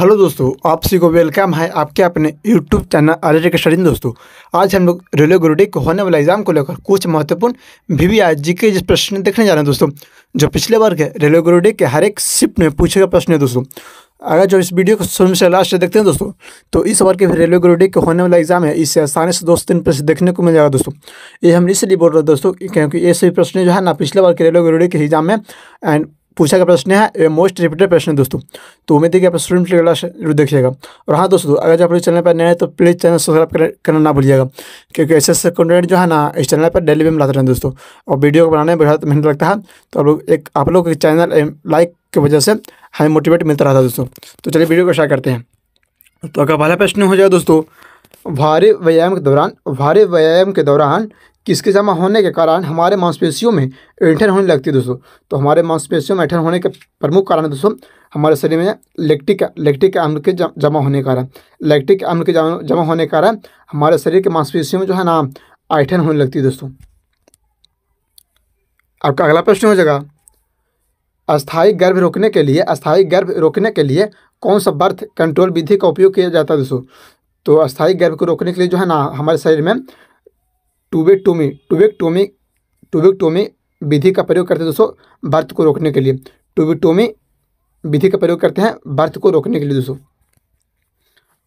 Hello दोस्तों, आप सभी को वेलकम है आपके अपने यूट्यूब चैनल आर्यन स्टडी में। दोस्तों आज हम लोग रेलवे ग्रुप डी को होने वाला एग्जाम को लेकर कुछ महत्वपूर्ण VVI जीके जिस प्रश्न देखने जा रहे हैं दोस्तों, जो पिछले बार के रेलवे ग्रुप डी के हर एक शिफ्ट में पूछे गए प्रश्न है दोस्तों। अगर जो इस वीडियो को शुरू से लास्ट देखते हैं दोस्तों, तो इस बार के रेलवे ग्रुप डी के होने वाला एग्जाम है, इससे आसानी से 2-3 प्रश्न देखने को मिल जाएगा दोस्तों। ये हम इसलिए बोल रहे हैं दोस्तों क्योंकि ये सभी प्रश्न जो है ना पिछले बार के रेलवे ग्रुप डी के एग्जाम में एंड पूछा गया प्रश्न है, ये मोस्ट रिपीटेड प्रश्न है दोस्तों। तो उम्मीद है कि आप स्टूडेंट क्लास जरूर देखिएगा। और हाँ दोस्तों, अगर जो आप चैनल पर नए हैं तो प्लीज़ चैनल सब्सक्राइब करना ना भूलिएगा, क्योंकि ऐसे कंटेंट जो है ना इस चैनल पर डेली भी मिलाते रहें दोस्तों। और वीडियो को बनाने में बहुत मेहनत लगता है, तो आप लोग के चैनल लाइक की वजह से हमें मोटिवेट मिलता रहता है दोस्तों। तो चलिए वीडियो को स्टार्ट करते हैं। तो अगर पहला प्रश्न हो जाए दोस्तों, भारी व्यायाम के दौरान किसके जमा होने के कारण हमारे मांसपेशियों में ऐंठन होने लगती है दोस्तों। तो हमारे मांसपेशियों में ऐंठन होने के प्रमुख कारण है दोस्तों हमारे शरीर में लैक्टिक अम्ल के जमा होने के कारण जमा होने के कारण हमारे शरीर के मांसपेशियों में जो है ना ऐंठन होने लगती है दोस्तों। आपका अगला प्रश्न हो जाएगा, अस्थायी गर्भ रोकने के लिए कौन सा बर्थ कंट्रोल विधि का उपयोग किया जाता है दोस्तों। तो अस्थायी गर्भ को रोकने के लिए जो है ना हमारे शरीर में ट्यूबेक्टोमी विधि का प्रयोग करते हैं दोस्तों बर्थ को रोकने के लिए। ट्यूबेक्टोमी विधि का प्रयोग करते हैं बर्थ को रोकने के लिए दोस्तों।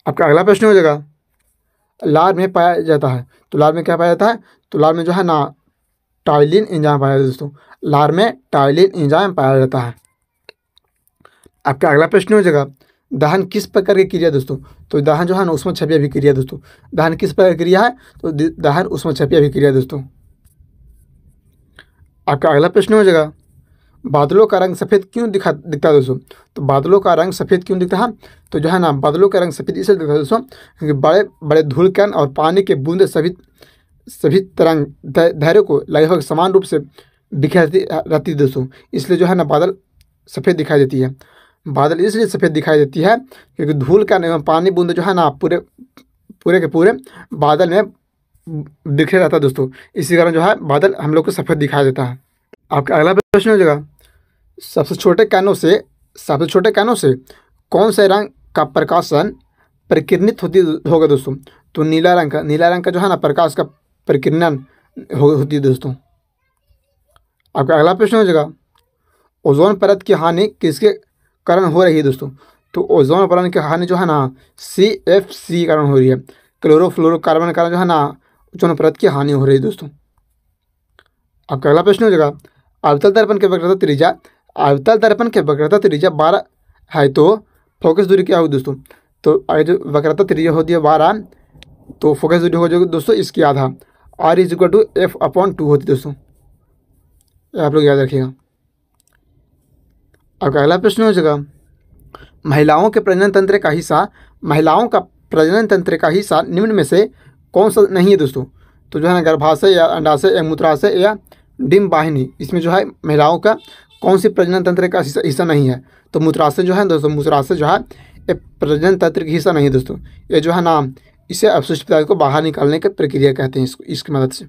आपका अगला प्रश्न हो जाएगा, लार में पाया जाता है। तो लार में क्या पाया जाता है? तो लार में जो है ना टाइलिन एंजाइम पाया जाता है दोस्तों। लार में टाइलिन एंजाइम पाया जाता है। आपका अगला प्रश्न हो जाएगा, दहन किस प्रकार की क्रिया दोस्तों। तो दहन जो है ना ऊष्मक्षेपीय अभिक्रिया दोस्तों। दहन किस प्रकार की क्रिया है? तो दहन ऊष्मक्षेपीय अभिक्रिया दोस्तों। आपका अगला प्रश्न हो जाएगा, बादलों का रंग सफ़ेद क्यों दिखता है दोस्तों। तो बादलों का रंग सफ़ेद क्यों दिखता है? तो जो है ना बादलों का रंग सफ़ेद इसलिए दिखता है दोस्तों क्योंकि बड़े बड़े धूलकण और पानी के बूंदे सभी तरंग दैर्घ्य को लगभग समान रूप से बिखरती रहती है दोस्तों। इसलिए जो है ना बादल सफ़ेद दिखाई देती है। बादल इसलिए सफ़ेद दिखाई देती है क्योंकि धूल का एवं पानी बूंद जो है ना पूरे के पूरे बादल में बिखरे रहता है दोस्तों। इसी कारण जो है बादल हम लोग को सफ़ेद दिखाई देता है। आपका अगला प्रश्न हो जाएगा, सबसे छोटे कानों से कौन से रंग का प्रकाशन प्रकिरणित होगा दोस्तों। तो नीला रंग का जो है ना प्रकाश का प्रकिरणन होती है दोस्तों। आपका अगला प्रश्न हो जाएगा, ओजोन परत की हानि किसके कारण हो रही है दोस्तों। तो ओजोन परत की हानि जो है ना CFC कारण हो रही है। क्लोरोफ्लोरोकार्बन के कारण जो है ना ओजोन परत की हानि हो रही है दोस्तों। आपका अगला प्रश्न हो जाएगा, अवतल दर्पण के वक्रता त्रिज्या 12 है तो फोकस दूरी क्या होगी दोस्तों। तो जो वक्रता त्रिज्या होती है 12, तो फोकस दूरी हो जाएगी दोस्तों इसकी आधा। R = F/2 होती है दोस्तों, आप लोग याद रखिएगा। आपका अगला प्रश्न हो जाएगा, महिलाओं का प्रजनन तंत्र का हिस्सा निम्न में से कौन सा नहीं है दोस्तों। तो जो है ना गर्भाशय या अंडाशय या मूत्राशय या डिम्ब वाहिनी, इसमें जो है महिलाओं का कौन सी प्रजनन तंत्र का हिस्सा नहीं है। तो मूत्राशय जो है दोस्तों, मूत्राशय जो है ये प्रजनन तंत्र का हिस्सा नहीं है दोस्तों। ये जो है ना इसे अपशिष्ट पदार्थ को बाहर निकालने की प्रक्रिया कहते हैं इसकी मदद से।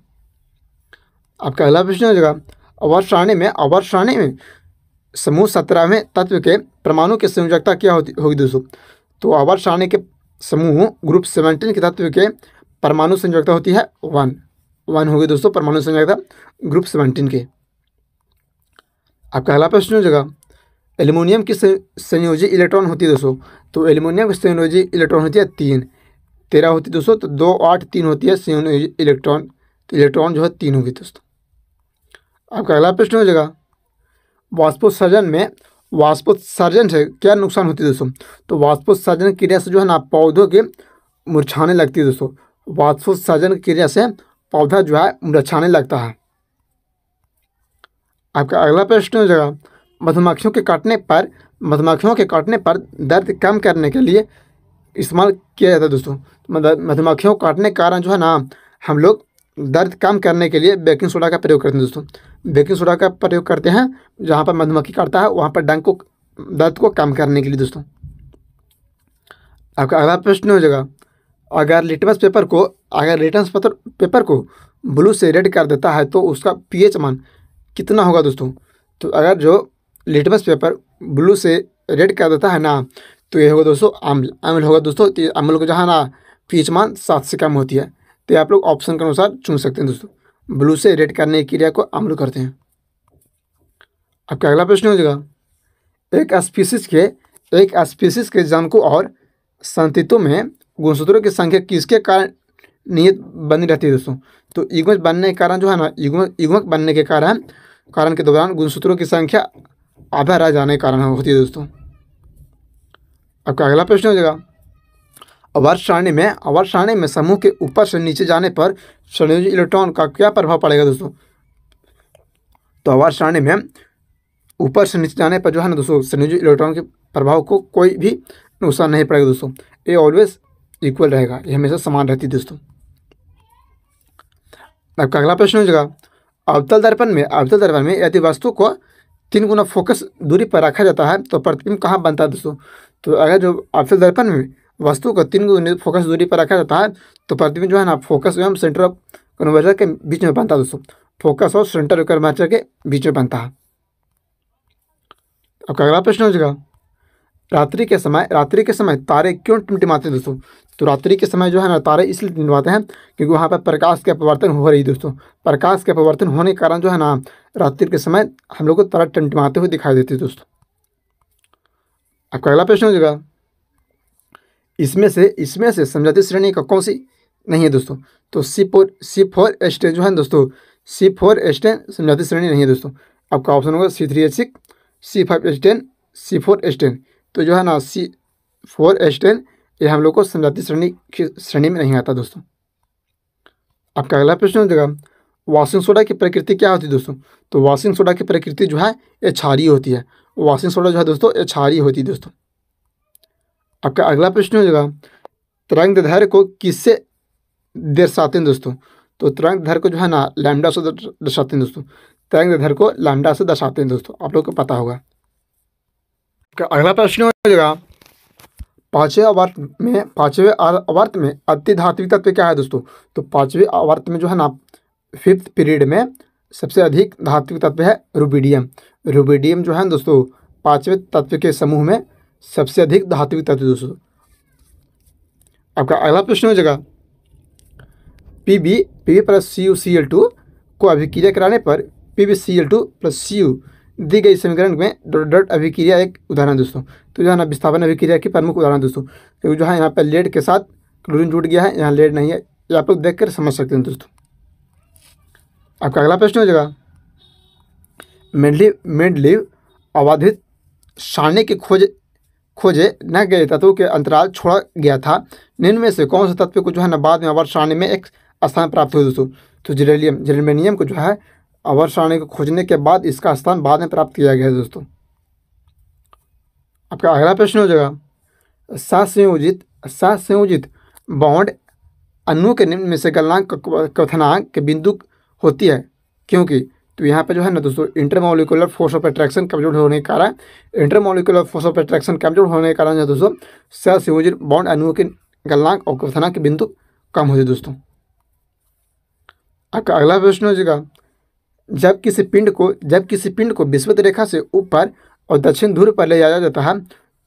आपका अगला प्रश्न हो जाएगा, आवर्त सारणी में समूह 17वें तत्व के परमाणु की संयोजकता क्या होगी दोस्तों। तो आवर्त सारणी के समूह ग्रुप 17 के तत्व के परमाणु संयोजकता होती है 1 होगी दोस्तों, परमाणु संयोजकता ग्रुप 17 के। आपका अगला प्रश्न हो जाएगा, एल्युमिनियम की संयोजी इलेक्ट्रॉन होती है दोस्तों। तो एल्युमिनियम की संयोजी इलेक्ट्रॉन होती है 13 होती है दोस्तों। तो 2, 8, 3 होती है संयोजी इलेक्ट्रॉन। तो इलेक्ट्रॉन जो है 3 होगी दोस्तों। आपका अगला प्रश्न हो जाएगा, वाष्पोत्सर्जन से क्या नुकसान होती है दोस्तों। तो वाष्पोत्सर्जन क्रिया से जो है ना पौधों के मुरझाने लगती है दोस्तों। वाष्पोत्सर्जन क्रिया से पौधा जो है मुरझाने लगता है। आपका अगला प्रश्न हो जाएगा, मधुमक्खियों के काटने पर दर्द कम करने के लिए इस्तेमाल किया जाता है दोस्तों। मधुमक्खियों को काटने के कारण जो है ना हम लोग दर्द कम करने के लिए बेकिंग सोडा का प्रयोग करते हैं दोस्तों। बेकिंग सोडा का प्रयोग करते हैं जहाँ पर मधुमक्खी काटता है वहाँ पर दर्द को कम करने के लिए दोस्तों। आपका अगला प्रश्न हो जाएगा, अगर लिटमस पेपर को ब्लू से रेड कर देता है तो उसका pH मान कितना होगा दोस्तों। तो अगर जो लिटमस पेपर ब्लू से रेड कर देता है ना, तो ये होगा दोस्तों अम्ल। अम्ल होगा दोस्तों, तो अम्ल को जहाँ ना पीएच मान 7 से कम होती है, तो आप लोग ऑप्शन के अनुसार चुन सकते हैं दोस्तों। ब्लू से रेड करने की क्रिया को अम्ल करते हैं। आपका अगला प्रश्न हो जाएगा, एक स्पीसीज के जनकों और संततियों में गुणसूत्रों की संख्या किसके कारण नियत बनी रहती है दोस्तों? तो युग्मक बनने के कारण जो है ना, युग्मक बनने के कारण के दौरान गुणसूत्रों की संख्या आधा रह जाने के कारण होती है दोस्तों। आपका अगला प्रश्न हो जाएगा, अवर्त सारणी में समूह के ऊपर से नीचे जाने पर संयोजी इलेक्ट्रॉन का क्या प्रभाव पड़ेगा दोस्तों? तो अवर्त सारणी में ऊपर से नीचे जाने पर जो है ना दोस्तों, संयोजी इलेक्ट्रॉन के प्रभाव को कोई भी नुकसान नहीं पड़ेगा दोस्तों। ये ऑलवेज इक्वल रहेगा, ये हमेशा समान रहती है दोस्तों। आपका अगला प्रश्न हो जाएगा, अवतल दर्पण में यदि वस्तु को 3 गुना फोकस दूरी पर रखा जाता है तो प्रतिबिंब कहाँ बनता है दोस्तों? तो अगर जो अवतल दर्पण में वस्तु को 3 गुना फोकस दूरी पर रखा जाता है तो प्रतिबिंब जो है ना फोकस एवं सेंटर ऑफ कन्वर्जन के बीच में बनता है दोस्तों। फोकस और सेंटर ऑफ कन्वर्जन के बीच में बनता है। आपका अगला प्रश्न हो जाएगा, रात्रि के समय तारे क्यों टिमटिमाते हैं दोस्तों? तो रात्रि के समय जो है ना तारे इसलिए टिमटिमाते हैं क्योंकि वहाँ पर प्रकाश के अपवर्तन हो रही है दोस्तों। प्रकाश के अपवर्तन होने के कारण जो है ना रात्रि के समय हम लोग को तारे टिमटिमाते हुए दिखाई देते हैं दोस्तों। आपका अगला प्रश्न हो जाएगा, इसमें से समझौती श्रेणी का कौन सी नहीं है दोस्तों? तो C4H10 जो है दोस्तों, C4H10 समझौती श्रेणी नहीं है दोस्तों। आपका ऑप्शन होगा C3H6, C5H10, C4H10। तो जो है ना C4H10 ये हम लोग को समझौती श्रेणी में नहीं आता दोस्तों। आपका अगला प्रश्न हो जाएगा, वॉशिंग सोडा की प्रकृति क्या होती है दोस्तों? तो वॉशिंग सोडा की प्रकृति जो है ये क्षारीय होती है। वॉशिंग सोडा जो है दोस्तों ये क्षारीय होती है दोस्तों। आपका अगला प्रश्न हो जाएगा, तरंग दैर्घ्य को किससे दर्शाते हैं दोस्तों? तो तरंग दैर्घ्य को जो है ना लैम्डा से दर्शाते हैं दोस्तों। तरंग दैर्घ्य को लैम्डा से दर्शाते हैं दोस्तों, आप लोग को पता होगा। अगला प्रश्न हो जाएगा, पांचवें आवर्त में अति धात्विक तत्व क्या है दोस्तों? तो पांचवें आवर्त में जो है ना 5th पीरियड में सबसे अधिक धात्विक तत्व है रुबिडियम। रुबिडियम जो है दोस्तों 5वें तत्व के समूह में सबसे अधिक धात्विक तत्व दोस्तों। आपका अगला प्रश्न हो जाएगा, Pb प्लस CuCl2 को अभिक्रिया कराने पर PbCl2 प्लस Cu दी गई समीकरण में डॉट अभिक्रिया एक उदाहरण दोस्तों। तो जो है ना विस्थापन अभिक्रिया की प्रमुख उदाहरण दोस्तों, क्योंकि जो है यहाँ पर लेड के साथ क्लोरीन जुड़ गया है, यहाँ लेड नहीं है, ये आप लोग देख कर समझ सकते हैं दोस्तों। आपका अगला प्रश्न हो जाएगा, मेंडलीव अबाधित सारणी की खोजे न गए तत्वों के अंतराल छोड़ा गया था, निम्न में से कौन से तत्व को जो है ना बाद में आवर्त सारणी में एक स्थान प्राप्त हुआ दोस्तों? तो जेरेनियम को जो है आवर्त सारणी को खोजने के बाद इसका स्थान बाद में प्राप्त किया गया है दोस्तों। आपका अगला प्रश्न हो जाएगा, सहसंयोजित बॉन्ड अणुओं के निम्न में से गलनांक क्वथनांक के बिंदु होती है क्योंकि? तो यहाँ पे जो है ना दोस्तों इंटरमोलिकुलर फोर्स ऑफ अट्रैक्शन कमजोर होने के कारण जो है दोस्तों सहसंयोजित बॉन्ड अणुओं के गलनांक और क्वथनांक के बिंदु कम होते दोस्तों। आपका अगला प्रश्न हो जाएगा, जब किसी पिंड को विषुवत रेखा से ऊपर और दक्षिण ध्रुव पर ले जाया जाता है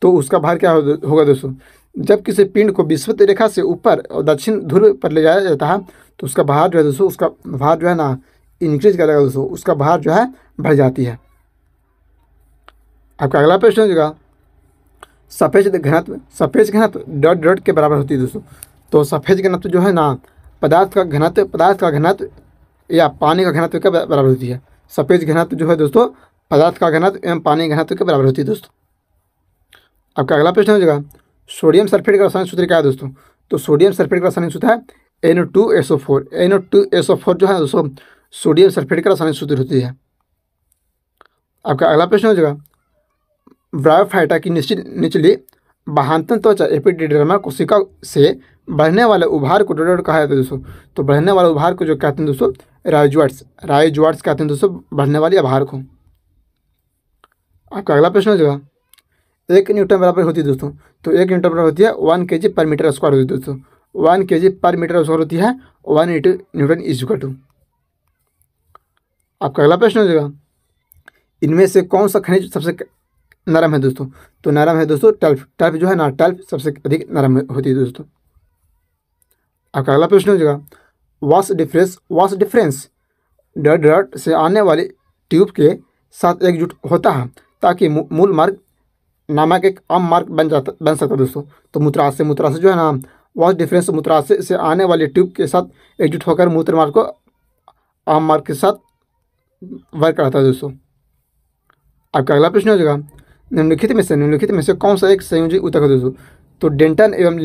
तो उसका भार क्या होगा दोस्तों? जब किसी पिंड को विषुवत रेखा से ऊपर और दक्षिण ध्रुव पर ले जाया जाता है तो उसका भार जो है दोस्तों, उसका भार जो है ना इंक्रीज करेगा दोस्तों, उसका भार जो है बढ़ जाती है। आपका अगला प्रश्न हो जाएगा, सफेद घनत्व डॉट के बराबर होती है दोस्तों। तो सफेद घनत्व जो है ना पदार्थ का घनत्व या पानी का घनत्व के बराबर होती है। सफेद घनत्व जो है दोस्तों पदार्थ का घनत्व एवं पानी घनत्व के बराबर होती है दोस्तों। आपका अगला प्रश्न हो जाएगा, सोडियम सल्फेट का रासायनिक सूत्र क्या है दोस्तों? तो सोडियम सल्फेट का रासायनिक सूत्र है NO2SO4। NO2SO4 जो है दोस्तों सोडियम सल्फेट का रासायनिक सूत्र होती है। आपका अगला प्रश्न हो जाएगा, ब्रायोफाइटा की निचली बाह्यतम त्वचा एपिडर्मा कोशिका से बढ़ने वाले उभार को डोडोड कहा जाता है दोस्तों। तो बढ़ने वाले उभार को जो कहते हैं दोस्तों राइजोइड्स कहते हैं दोस्तों बढ़ने वाली आभार को। आपका अगला प्रश्न हो जाएगा, 1 न्यूटन बराबर होती है दोस्तों। तो 1 न्यूटन बराबर होती है 1 kg पर मीटर स्क्वायर होती है दोस्तों। 1 kg पर मीटर स्क्वायर होती है 1 न्यूटन इज इक्वल टू। आपका अगला प्रश्न हो जाएगा, इनमें से कौन सा खनिज सबसे नरम है दोस्तों। तो नरम है दोस्तों टल्फ। टल्फ जो है ना, टल्फ सबसे अधिक नरम होती है दोस्तों। आपका अगला प्रश्न हो जाएगा, वास डिफरेंस डर्ट से आने वाली ट्यूब के साथ एकजुट होता है ताकि मूल मार्ग नामक एक आम मार्ग बन सकता है दोस्तों। तो मूत्राशय जो है ना, वास डिफरेंस मूत्राशय से आने वाली ट्यूब के साथ एकजुट होकर मूत्र मार्ग को आम मार्ग के साथ वर्क करता है दोस्तों। आपका अगला प्रश्न हो जाएगा, निम्नलिखित में से कौन सा एक संयोजी ऊतक है दोस्तों। तो डेंटन एवं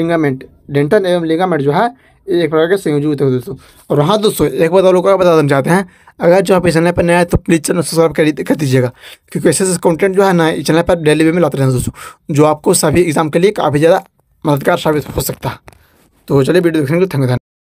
लिगामेंट जो है ये एक प्रकार के संयोजी ऊतक है दोस्तों। और हाँ दोस्तों, एक बात और लोगों को बता देना चाहते हैं, अगर जो आप इस चैनल पर नया है तो प्लीज़ चैनल सब्सक्राइब कर दीजिएगा, क्योंकि ऐसे कंटेंट जो है ना इस चैनल पर डेली वे में लाते रहते हैं दोस्तों, जो आपको सभी एग्जाम के लिए काफ़ी ज़्यादा मददगार साबित हो सकता है। तो चलिए वीडियो देखने के लिए धन्यवाद।